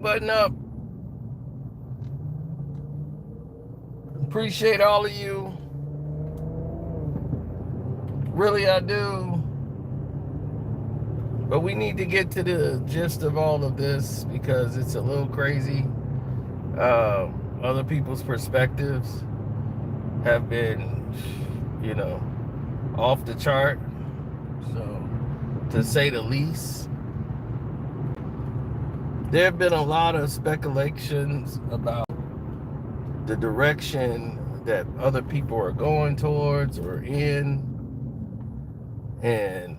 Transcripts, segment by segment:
Button up. Appreciate all of you. Really, I do. But we need to get to the gist of all of this because it's a little crazy. Other people's perspectives have been, you know, off the chart. So, to say the least, there have been a lot of speculations about the direction that other people are going towards or in, and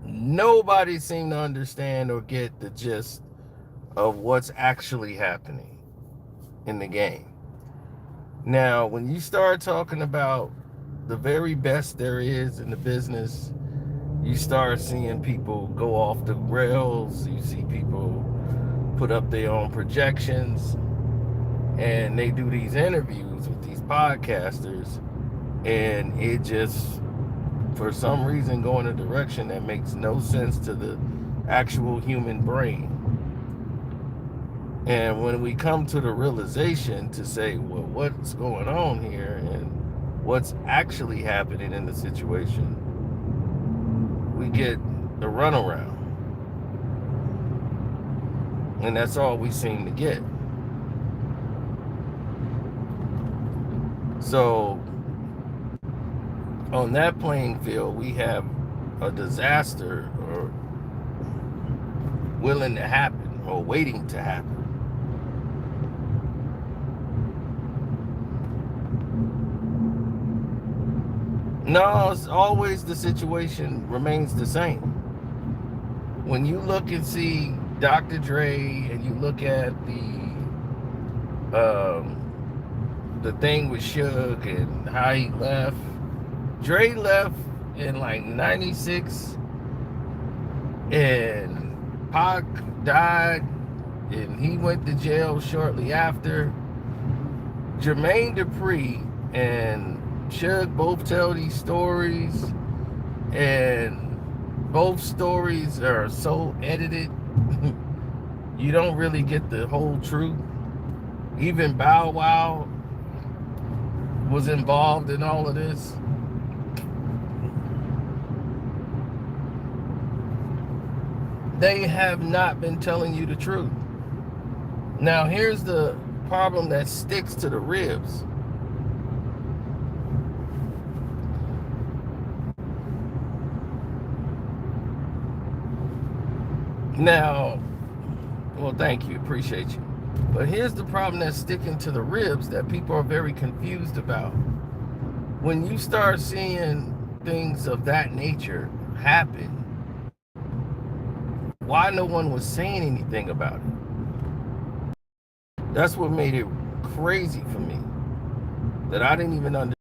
nobody seemed to understand or get the gist of what's actually happening in the game. Now, when you start talking about the very best there is in the business, you start seeing people go off the rails. You see people put up their own projections, and they do these interviews with these podcasters, and it just, for some reason, go in a direction that makes no sense to the actual human brain. And when we come to the realization to say, well, what's going on here and what's actually happening in the situation, we get the runaround. And that's all we seem to get. So, on that playing field, we have a disaster or willing to happen or waiting to happen. No, it's always the situation remains the same. When you look and see Dr. Dre and you look at the thing with Suge and how he left, Dre left in like 96 and Pac died and he went to jail shortly after. Jermaine Dupri and Suge both tell these stories, and both stories are so edited you don't really get the whole truth. Even Bow Wow was involved in all of this. They have not been telling you the truth. Now here's the problem that sticks to the ribs. Now, well, thank you, appreciate you. But here's the problem that's sticking to the ribs that people are very confused about. When you start seeing things of that nature happen, why no one was saying anything about it? That's what made it crazy for me, that I didn't even understand.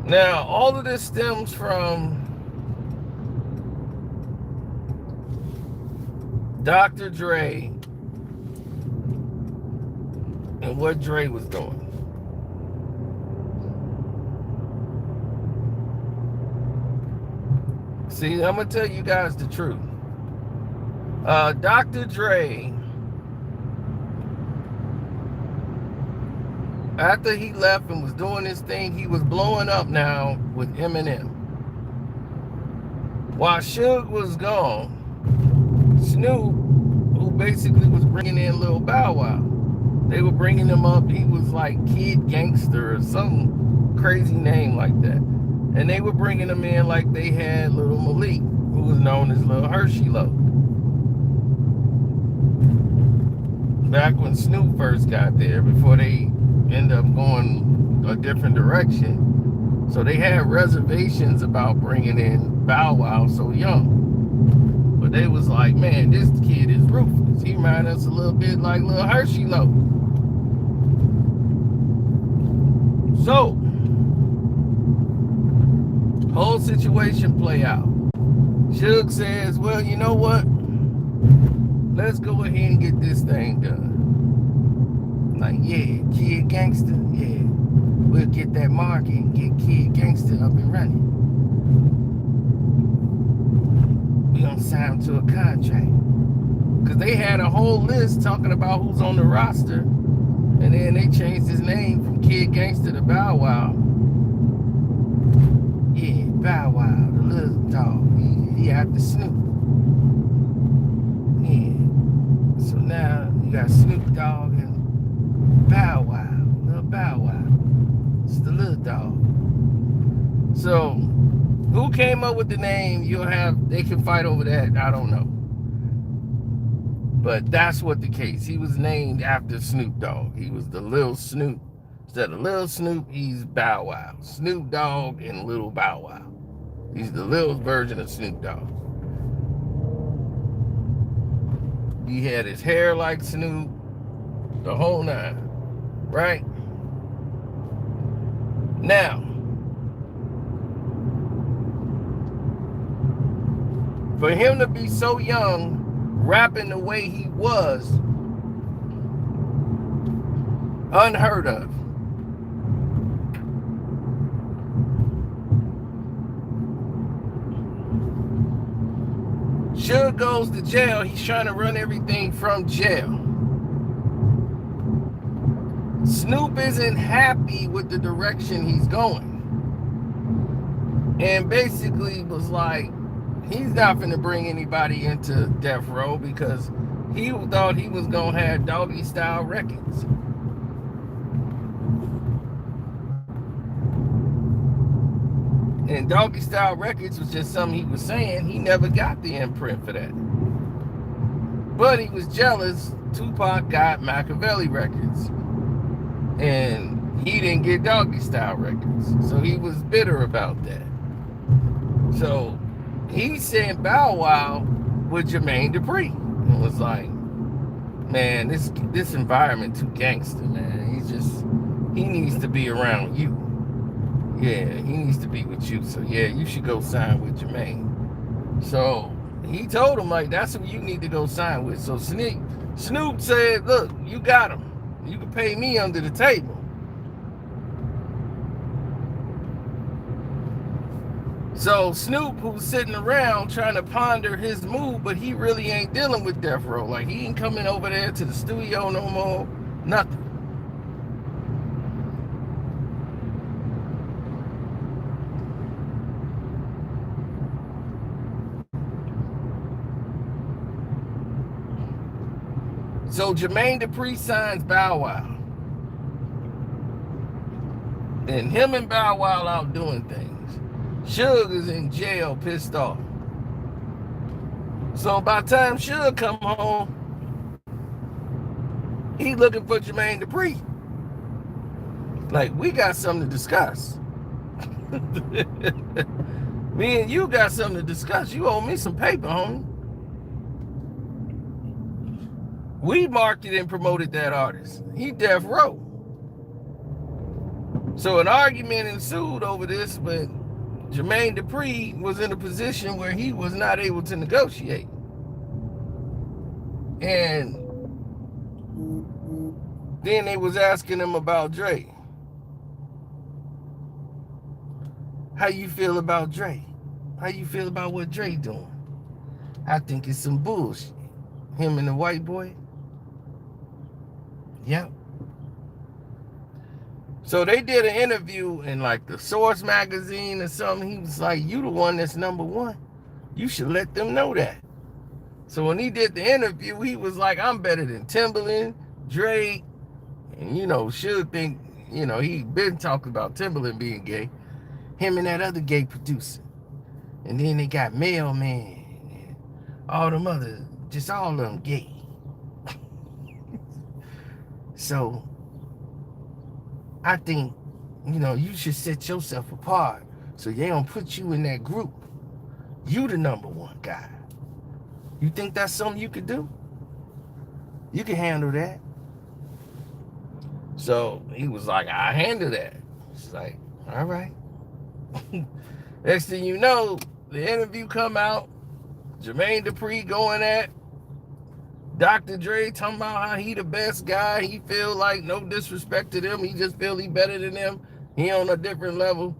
Now, all of this stems from Dr. Dre and what Dre was doing. See, I'm going to tell you guys the truth. Dr. Dre, after he left and was doing his thing, he was blowing up now with Eminem. While Suge was gone, Snoop, who basically was bringing in Lil Bow Wow, they were bringing him up. He was like Kid Gangster or some crazy name like that. And they were bringing him in like they had Lil Malik, who was known as Lil Hershey Low. Back when Snoop first got there, before they end up going a different direction. So they had reservations about bringing in Bow Wow so young. But they was like, man, this kid is ruthless. He reminded us a little bit like Lil Hershey Low. So, whole situation play out. Suge says, well, you know what? Let's go ahead and get this thing done. Like, yeah, Kid Gangster, yeah. get that market and get Kid Gangster up and running. We gonna sign him to a contract. Because they had a whole list talking about who's on the roster. And then they changed his name from Kid Gangster to Bow Wow. Yeah, Bow Wow, the little dog. He after Snoop. Yeah. So now you got Snoop Dogg and Bow Wow, little Bow Wow. It's the little dog. So who came up with the name? They can fight over that. I don't know. But that's what the case. He was named after Snoop Dogg. He was the Lil Snoop. Instead of Lil Snoop, he's Bow Wow. Snoop Dogg and Little Bow Wow. He's the little version of Snoop Dogg. He had his hair like Snoop, the whole nine, right? Now, for him to be so young, rapping the way he was, unheard of. Suge goes to jail. He's trying to run everything from jail. Snoop isn't happy with the direction he's going. And basically was like, he's not going to bring anybody into death row because he thought he was going to have Doggy Style Records. And Doggy Style Records was just something he was saying. He never got the imprint for that. But he was jealous. Tupac got Machiavelli Records. And he didn't get Doggy Style Records. So he was bitter about that. So he sent Bow Wow with Jermaine Dupri. And was like, man, this environment too gangster, man. He needs to be around you. Yeah, he needs to be with you. So yeah, you should go sign with Jermaine. So he told him, like, that's who you need to go sign with. So Snoop said, look, you got him. You can pay me under the table. So Snoop, who's sitting around trying to ponder his move, but he really ain't dealing with death row. Like, he ain't coming over there to the studio no more. Nothing. So Jermaine Dupri signs Bow Wow. And him and Bow Wow out doing things. Suge is in jail, pissed off. So by the time Suge come home, he looking for Jermaine Dupri. Like, we got something to discuss. Me and you got something to discuss. You owe me some paper, homie. We marketed and promoted that artist. He death row. So an argument ensued over this, but Jermaine Dupri was in a position where he was not able to negotiate. And then they was asking him about Dre. How you feel about Dre? How you feel about what Dre doing? I think it's some bullshit. Him and the white boy. Yep. So they did an interview in like the Source magazine or something. He was like, you the one that's number one. You should let them know that. So when he did the interview, he was like, I'm better than Timbaland, Drake, and Suge think, he been talking about Timbaland being gay. Him and that other gay producer. And then they got Mailman and all them others, just all of them gay. So I think, you should set yourself apart so they don't put you in that group. You the number one guy. You think that's something you could do? You can handle that. So he was like, I handle that. It's like, all right. Next thing you know, the interview come out. Jermaine Dupri going at Dr. Dre, talking about how he the best guy. He feel like no disrespect to them. He just feel he better than them. He on a different level.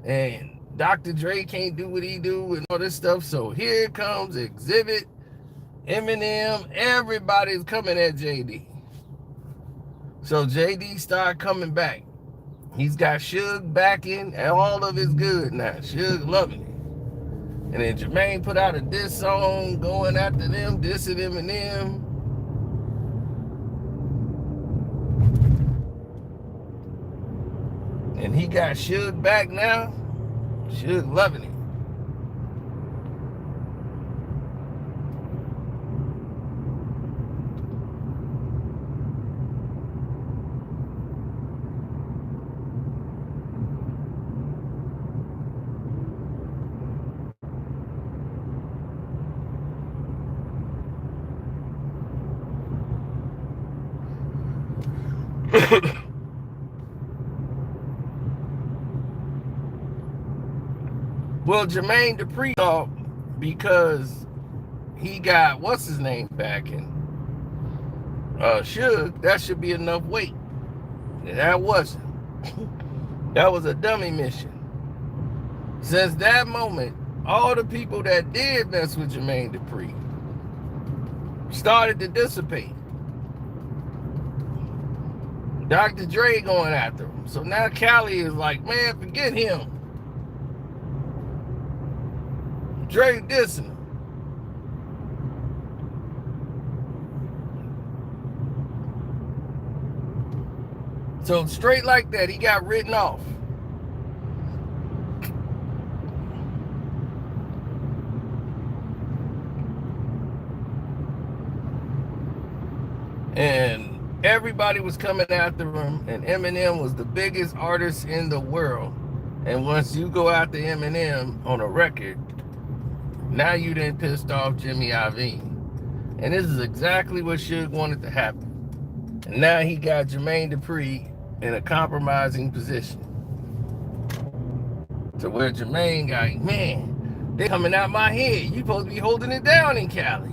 And Dr. Dre can't do what he do and all this stuff. So here comes Exhibit, Eminem, everybody's coming at JD. So JD started coming back. He's got Suge backing and all of his good now. Suge loving it. And then Jermaine put out a diss song going after them, dissing Eminem. And he got Suge back now. Suge loving it. Well, Jermaine Dupri thought because he got what's his name backing Suge, that should be enough weight. And that wasn't. That was a dummy mission. Since that moment, all the people that did mess with Jermaine Dupri started to dissipate. Dr. Dre going after him. So now Cali is like, man, forget him. Dre dissing him. So straight like that, he got written off. And everybody was coming after him, and Eminem was the biggest artist in the world. And once you go after Eminem on a record, now you done pissed off Jimmy Iovine. And this is exactly what Suge wanted to happen. And now he got Jermaine Dupri in a compromising position. To where Jermaine got, man, they coming out my head. You supposed to be holding it down in Cali.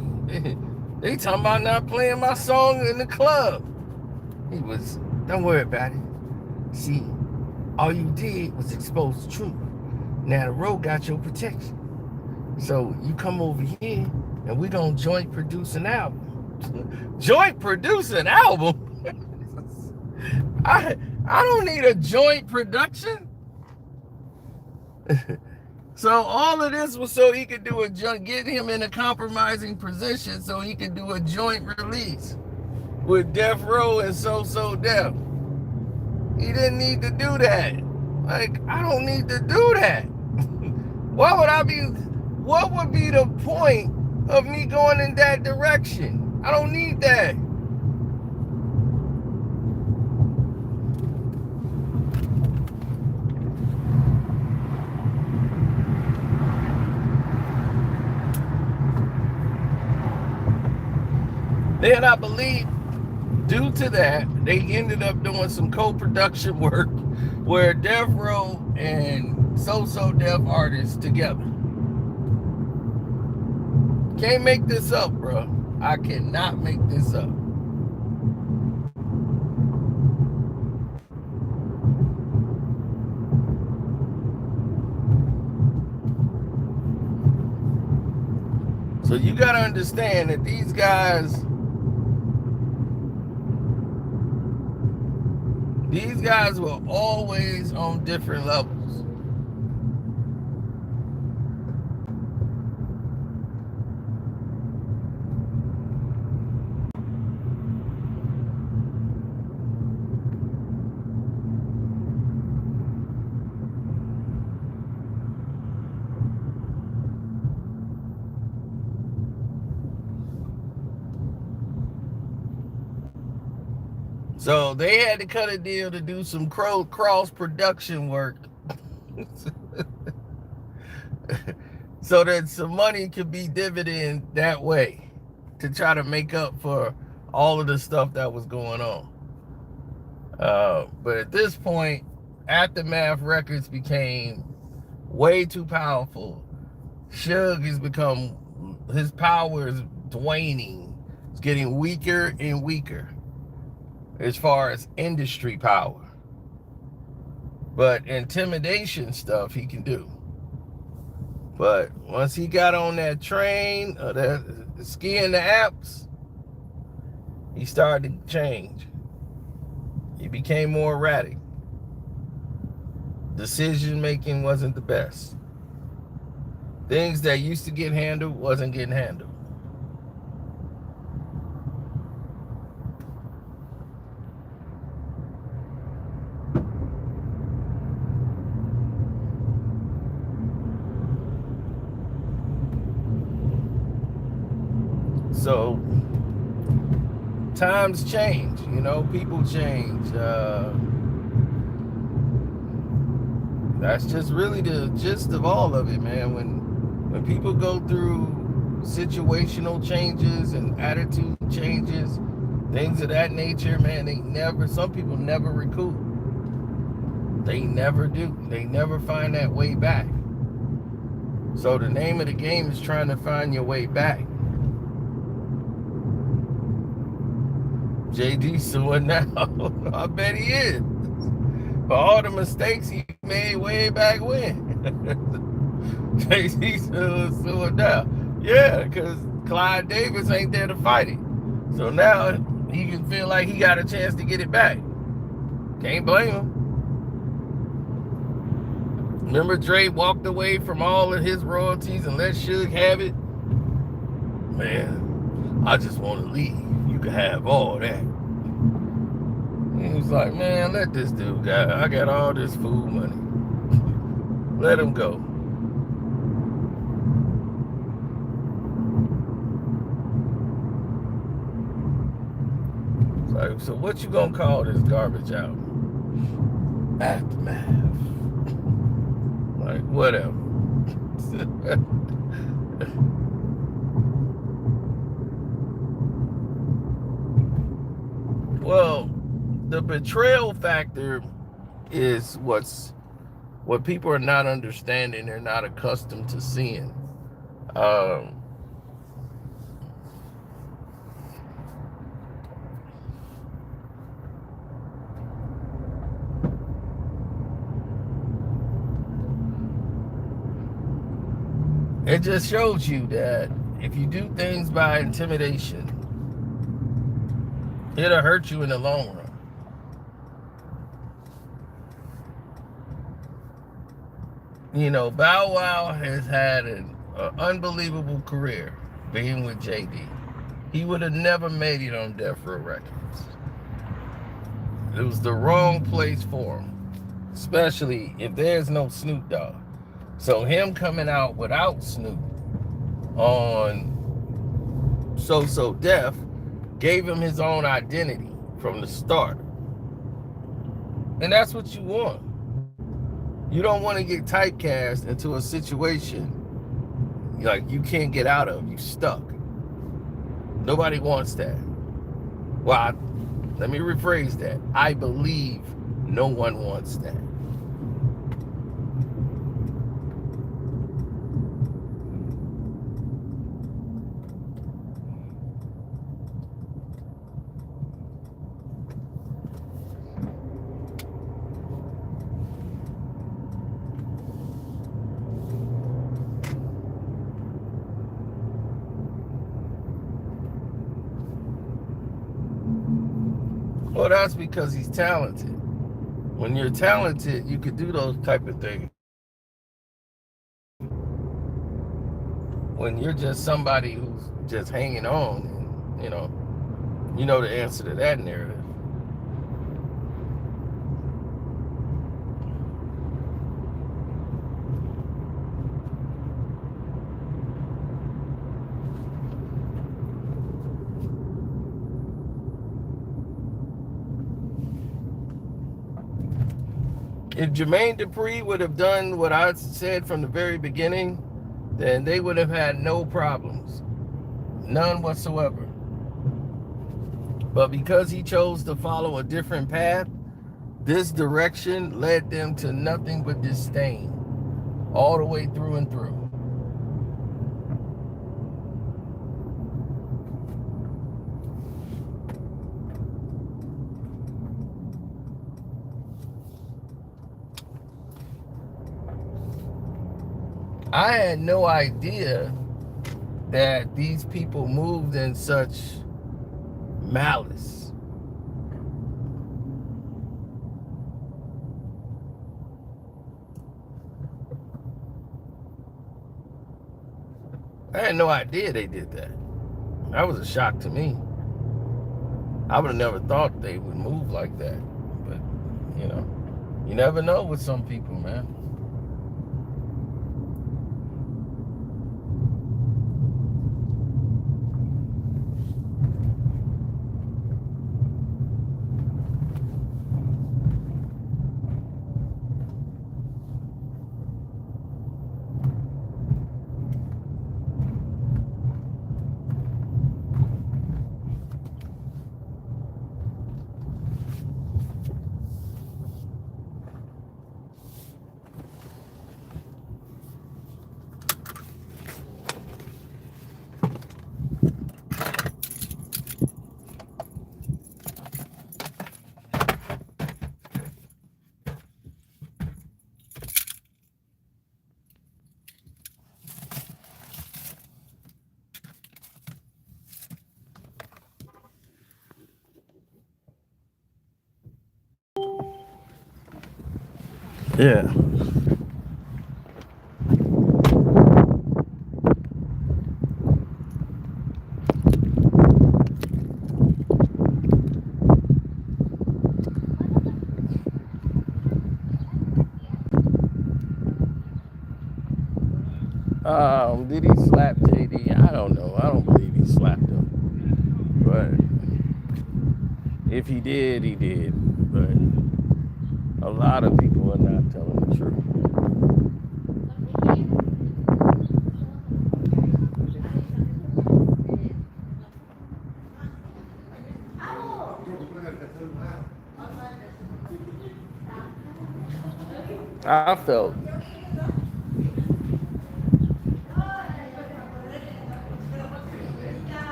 They talking about not playing my song in the club. He was, don't worry about it. See, all you did was expose the truth. Now the road got your protection. So you come over here and we gonna joint produce an album. Joint produce an album? I don't need a joint production. So all of this was so he could do a joint, get him in a compromising position so he could do a joint release with Death Row and So Def. He didn't need to do that. Like, I don't need to do that. What would be the point of me going in that direction? I don't need that. Then I believe due to that, they ended up doing some co-production work where Death Row and So Def artists together. Can't make this up, bro. I cannot make this up. So you gotta understand that these guys were always on different levels. So they had to cut a deal to do some cross production work so that some money could be dividend that way to try to make up for all of the stuff that was going on. But at this point, Aftermath Records became way too powerful. Suge has become, his power is waning. It's getting weaker and weaker as far as industry power. But intimidation stuff he can do. But once he got on that train, or that skiing the Alps, he started to change. He became more erratic. Decision making wasn't the best. Things that used to get handled wasn't getting handled. So times change, people change. That's just really the gist of all of it, man. When people go through situational changes and attitude changes, things of that nature, man, some people never recoup. They never do. They never find that way back. So the name of the game is trying to find your way back. JD suing now. I bet he is. For all the mistakes he made way back when. JD suing now. Yeah, because Clyde Davis ain't there to fight it. So now he can feel like he got a chance to get it back. Can't blame him. Remember Dre walked away from all of his royalties and let Suge have it? Man, I just want to leave. You can have all that. He was like, man, let this dude go. I got all this food money. Let him go. It's like, so what you gonna call this garbage out? Aftermath. Like, whatever. Well, the betrayal factor is what people are not understanding. They're not accustomed to seeing. It just shows you that if you do things by intimidation, it'll hurt you in the long run. Bow Wow has had an unbelievable career being with JD. He would have never made it on Death Row Records. It was the wrong place for him, especially if there's no Snoop Dogg. So him coming out without Snoop on So Def gave him his own identity from the start. And that's what you want. You don't want to get typecast into a situation like you can't get out of. You stuck. Nobody wants that. Well, let me rephrase that. I believe no one wants that. Well, that's because he's talented. When you're talented, you could do those type of things. When you're just somebody who's just hanging on, and, you know the answer to that narrative. If Jermaine Dupri would have done what I said from the very beginning, then they would have had no problems. None whatsoever. But because he chose to follow a different path, this direction led them to nothing but disdain, all the way through and through. I had no idea that these people moved in such malice. I had no idea they did that. That was a shock to me. I would have never thought they would move like that. But, you know, you never know with some people, man. Yeah. Did he slap JD? I don't know. I don't believe he slapped him. But if he did, he did. But a lot of people are not telling the truth. I felt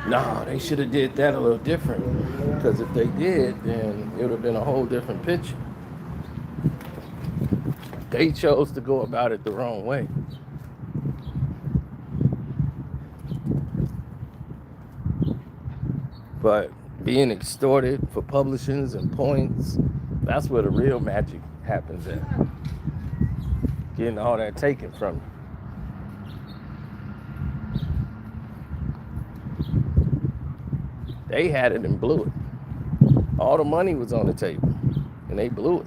no, they should have did that a little different. Because if they did, then it would have been a whole different picture. They chose to go about it the wrong way. But being extorted for publishings and points, that's where the real magic happens at. Getting all that taken from you. They had it and blew it. All the money was on the table, and they blew it.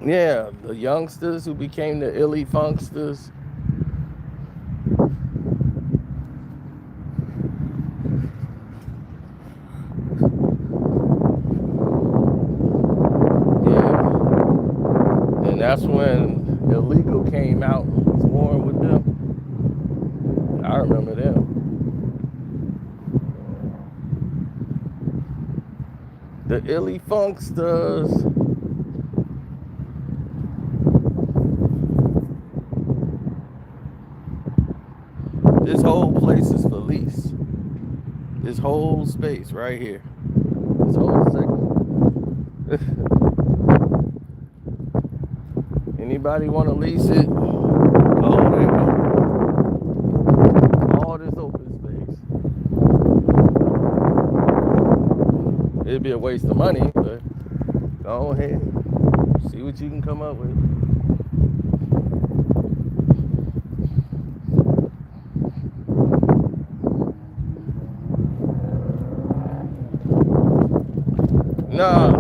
Yeah, the youngsters who became the illy funksters. Yeah. And that's when Illegal came out and was warring with them. I remember them. The illy funksters. This whole place is for lease. This whole space right here. This whole section. Anybody want to lease it? Oh, there you go. All this open space. It'd be a waste of money, but go ahead. See what you can come up with. Nah.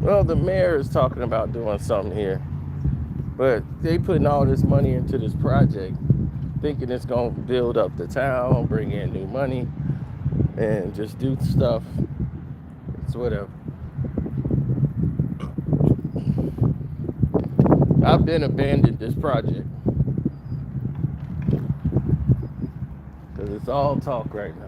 Well, the mayor is talking about doing something here, but they putting all this money into this project, thinking it's gonna build up the town, bring in new money, and just do stuff. It's whatever. I've been abandoned this project because it's all talk right now.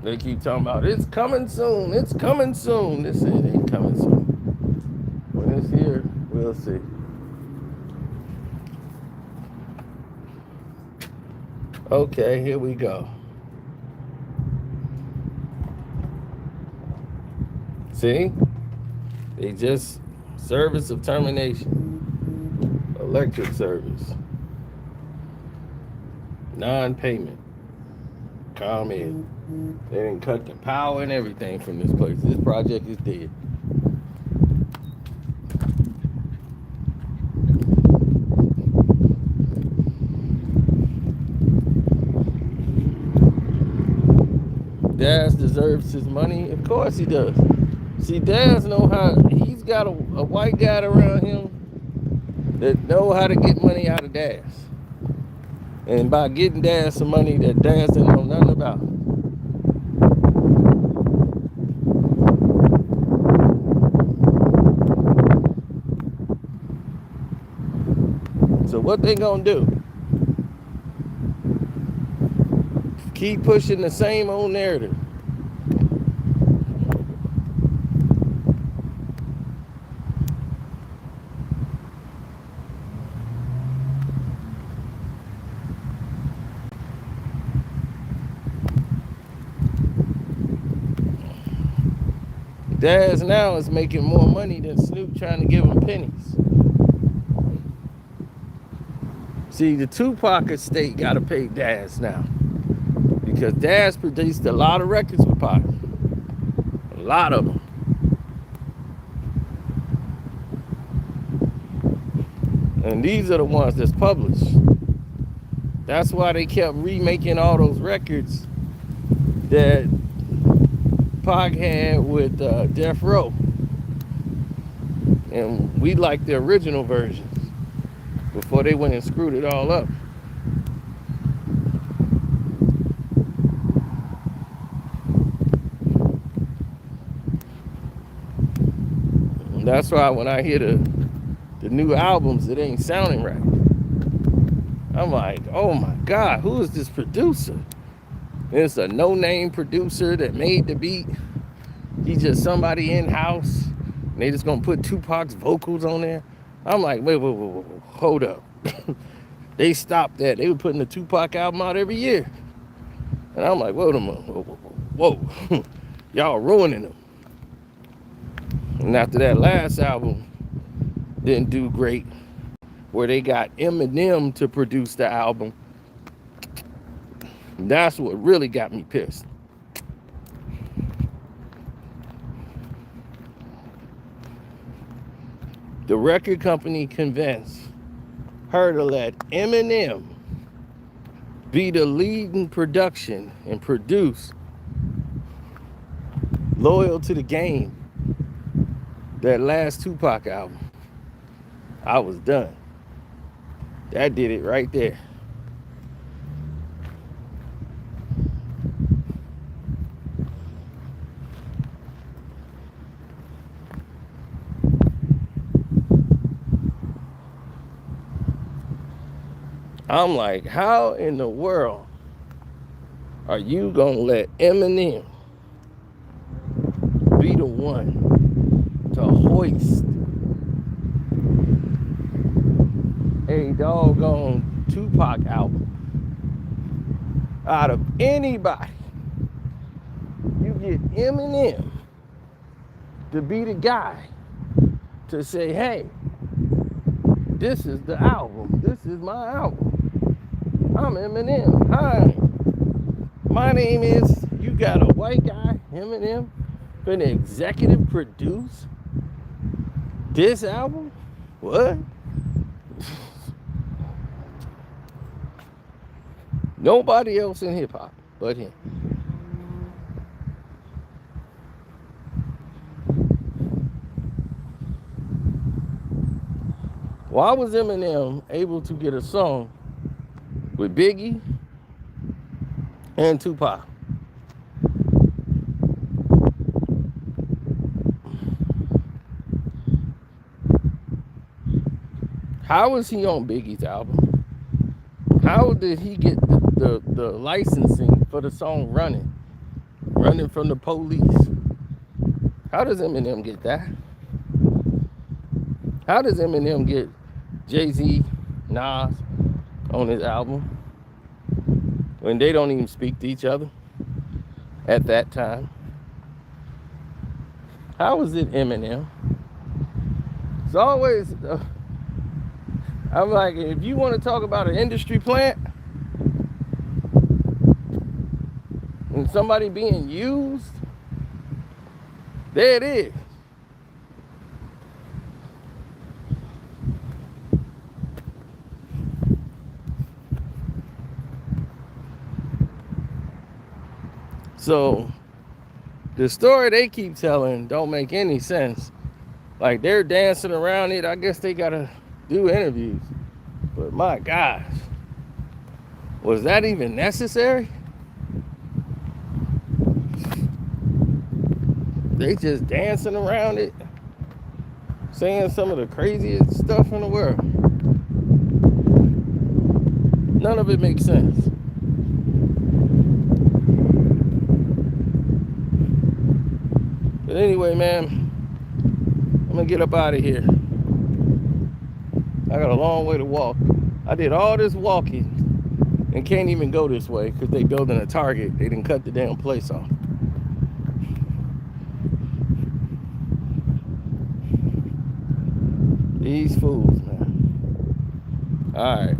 They keep talking about it's coming soon, it's coming soon. This ain't coming soon. When it's here, we'll see. Okay, here we go. See? They just service of termination. Electric service. Non-payment. Comment. They didn't cut the power and everything from this place. This project is dead. Daz deserves his money. Of course he does. See, Daz know how. He's got a white guy around him that know how to get money out of Daz. And by getting Daz some money that Daz didn't know nothing about. So what they gonna do? Keep pushing the same old narrative. Daz now is making more money than Snoop trying to give him pennies. See, the Tupac estate got to pay Daz now. Because Daz produced a lot of records with Pac. A lot of them. And these are the ones that's published. That's why they kept remaking all those records that Pac had with Death Row. And we liked the original versions before they went and screwed it all up. And that's why when I hear the new albums, it ain't sounding right. I'm like, oh my God, who is this producer? It's a no-name producer that made the beat. He's just somebody in-house. And they just gonna put Tupac's vocals on there. I'm like, wait, hold up. They stopped that. They were putting the Tupac album out every year. And I'm like, wait a minute, whoa. Y'all ruining them. And after that last album didn't do great, where they got Eminem to produce the album, that's what really got me pissed. The record company convinced her to let Eminem be the lead in production and produce Loyal to the Game, that last Tupac album. I was done. That did it right there. I'm like, how in the world are you gonna let Eminem be the one to hoist a doggone Tupac album out of anybody? You get Eminem to be the guy to say, hey, this is the album. This is my album. I'm Eminem. Hi. My name is, you got a white guy, Eminem, gonna executive produce this album? What? Nobody else in hip hop but him. Why was Eminem able to get a song with Biggie and Tupac? How was he on Biggie's album? How did he get the licensing for the song Running running from the police. How does Eminem get that? How does Eminem get Jay-Z, Nas on his album when they don't even speak to each other at that time? How is it Eminem? It's always, I'm like, if you want to talk about an industry plant and somebody being used, there it is. So the story they keep telling don't make any sense. Like, they're dancing around it. I guess they gotta do interviews. But my gosh, was that even necessary? They just dancing around it, saying some of the craziest stuff in the world. None of it makes sense. But anyway, man, I'm gonna get up out of here. I got a long way to walk. I did all this walking and can't even go this way because they building a Target. They didn't cut the damn place off. These fools, man. All right.